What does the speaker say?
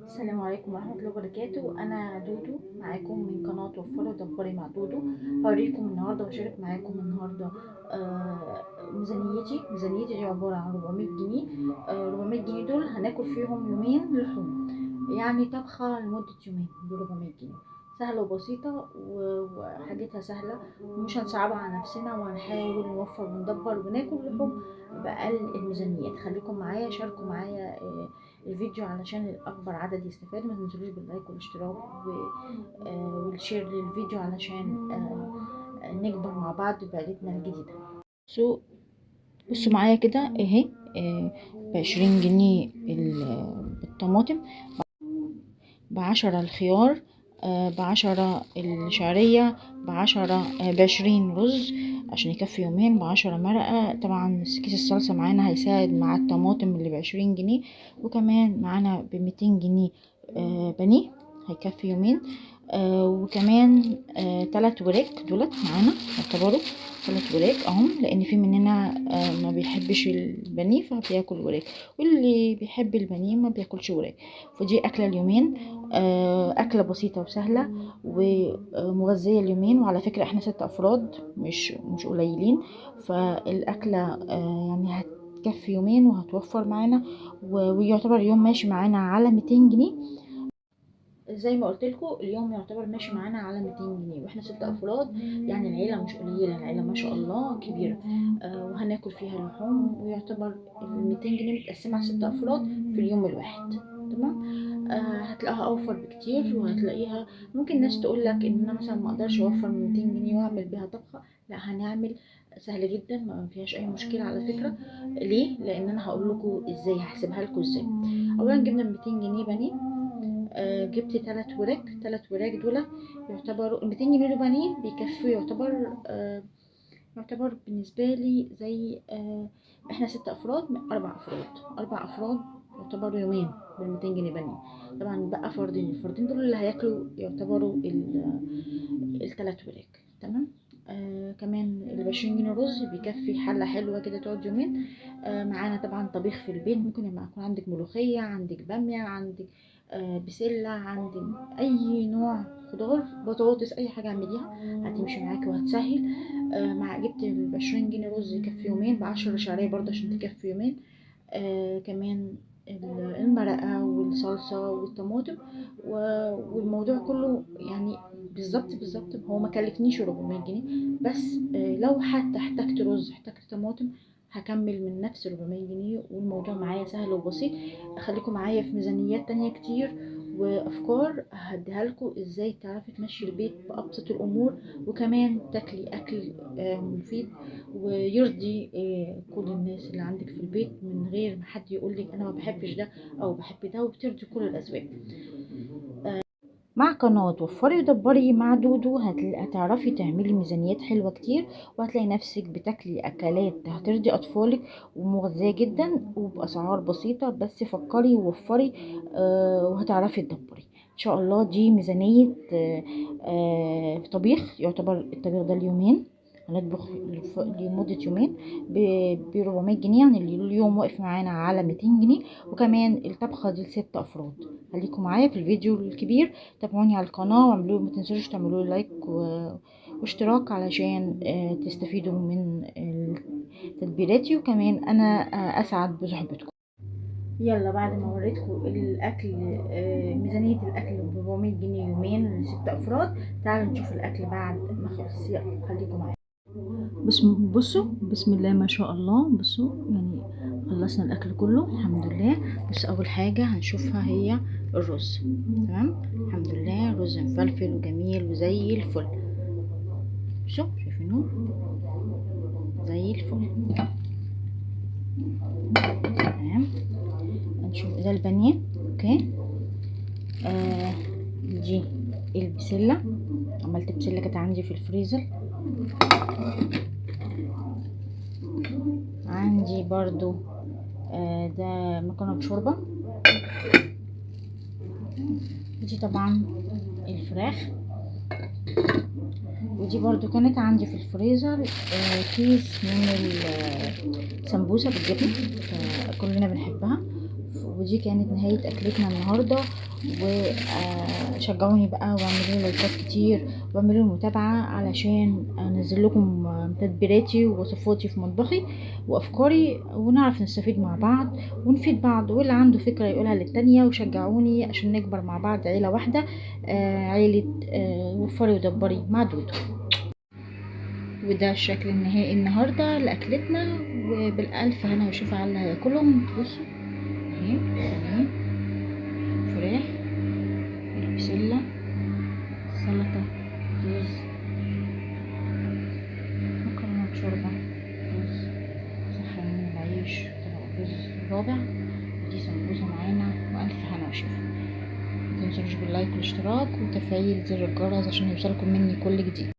السلام عليكم ورحمة الله وبركاته. أنا دودو معاكم من قناة وفري ودبري مع دودو. هوريكم النهاردة وأشارك معاكم النهاردة ميزانيتي دي عبارة عن 400 جنيه. 400 جنيه دول هناكل فيهم يومين لحوم، يعني طبخة لمدة يومين ب400 جنيه. سهلة وبسيطة وحاجتها سهلة، ومش هنصعبها على نفسنا، وهنحاول نوفر وندبر وناكل لحوم بأقل الميزانيات. خليكم معايا، شاركوا معايا الفيديو علشان اكبر عدد يستفاد. ما تنسوش باللايك والاشتراك والشير للفيديو علشان نكبر مع بعض بعيلتنا الجديدة. بصوا بصوا معايا كده اهي، ب20 جنيه الطماطم، ب10 الخيار، ب10 الشعرية، ب20 رز عشان يكفي يومين، ب10 مرقة. طبعا كيس الصلصة معانا هيساعد مع الطماطم اللي ب20 جنيه، وكمان معانا ب200 جنيه بانيه هيكفي يومين. وكمان 3 وراك دولت معانا يعتبروا 3 وراك اهم، لان في مننا ما بيحبش البانيه فبياكل وراك، واللي بيحب البانيه ما بياكلش وراك. فدي اكله اليومين، اكله بسيطه وسهله ومغذيه اليومين. وعلى فكره احنا 6 افراد، مش قليلين، فالاكله يعني هتكفي يومين وهتوفر معانا، ويعتبر يوم ماشي معانا على 200 جنيه. زي ما قلت لكم اليوم يعتبر ماشي معانا على 200 جنيه، واحنا 6 افراد، يعني العيله مش قليله، العيله ما شاء الله كبيره. وهناكل فيها لحوم، ويعتبر ال 200 جنيه متقسمه على 6 افراد في اليوم الواحد. تمام. هتلاقيها اوفر بكتير، وهتلاقيها ممكن ناس تقول لك ان انا مثلا ما اقدرش اوفر 200 جنيه واعمل بيها طبخه. لا، هنعمل سهل جدا، ما فيهاش اي مشكله على فكره. ليه؟ لان انا هقول لكم ازاي، هحسبها لكم ازاي. اولا جبنا 200 جنيه بانيه، جبت 3 وراك دول يعتبروا 200 جنيه بانيه بيكفوا. يعتبر بالنسبة لي زي احنا 6 افراد، 4 افراد يعتبروا يومين ب200 جنيه بانيه. طبعا بقى الفردين دول اللي هياكلوا يعتبروا ال3 وراك. تمام. كمان ال20 جنيه رز بيكفي حلة حلوة كده تقعد يومين. معانا طبعا طبيخ في البيت، ممكن يبقى يكون عندك ملوخية، عندك بامية، عندك بسلة، عندك أي نوع خضار، بطاطس، أي حاجة اعمليها هتمشي معاكي وهتسهل. جبت ال20 جنيه رز يكفي يومين، ب10 شعرية برضه عشان تكفي يومين. كمان المرقة والصلصة والطماطم والموضوع كله يعني بالظبط هو ما كلفنيش 400 جنيه. بس لو حتى احتجت رز، احتجت طماطم، هكمل من نفس 400 جنيه، والموضوع معايا سهل وبسيط. خليكم معايا في ميزانيات تانية كتير وافكار هديها لكم ازاي تعرفي تمشي البيت بابسط الامور، وكمان تاكلي اكل مفيد ويرضي كل الناس اللي عندك في البيت، من غير ما حد يقولك انا ما بحبش ده او بحب ده، وبترضي كل الاذواق. مع قناة وفري ودبري مع دودو هتعرفي تعملي ميزانيات حلوة كتير، وهتلاقي نفسك بتاكلي أكلات هترضي أطفالك ومغذية جدا وبأسعار بسيطة. بس فكري ووفري وهتعرفي تدبري إن شاء الله. دي ميزانية طبيخ، يعتبر الطبيخ ده اليومين، هنطبخ لمدة يومين ب400 جنيه، يعني اليوم واقف معانا على 200 جنيه. وكمان الطبخة دي ل6 أفراد. خليكم معايا في الفيديو الكبير، تابعوني على القناة واعملوا، ما تنسوش تعملوا لايك واشتراك علشان تستفيدوا من تدبيراتي، وكمان انا اسعد بصحبتكم. يلا، بعد ما وريتكم الاكل، ميزانية الاكل ب400 جنيه يومين ل6 افراد، تعالوا نشوف الاكل بعد ما خلص. يلا خليكم معايا. بصوا بسم الله ما شاء الله. بصوا يعني خلصنا الاكل كله الحمد لله. بس اول حاجه هنشوفها هي الرز. تمام، الحمد لله رز مفلفل وجميل وزي الفل. بصوا شايفينه زي الفل. تمام، هنشوف ده البانيه. اوكي. دي البسله، عملت بسله كانت عندي في الفريزر. عندي برضو ده مكرونه بشوربه. دي طبعا الفراخ. ودي برضو كانت عندي في الفريزر كيس من السمبوسة بالجبنة، كلنا بنحبها. ودي كانت نهاية اكلتنا النهاردة. وشجعوني بقى واعملوا لي لايكات كتير واعملوا لي متابعة علشان انزل لكم تدبيراتي ووصفاتي في مطبخي وافكاري، ونعرف نستفيد مع بعض ونفيد بعض، واللي عنده فكرة يقولها للتانية. وشجعوني عشان نكبر مع بعض عيلة واحدة، عيلة وفري ودبري مع دودو. وده الشكل النهائي النهارده لاكلتنا، وبالالف هنا وشوف على اللي هياكلهم. بصوا اهي فراخ، البسله، سلطه، رز، مكرونه بشوربه، رز، سخنين العيش، طبق رز رابع، ودي سمبوسه معانا. والف هنا وشوف. متنسوش باللايك والاشتراك وتفعيل زر الجرس عشان يوصلكم مني كل جديد.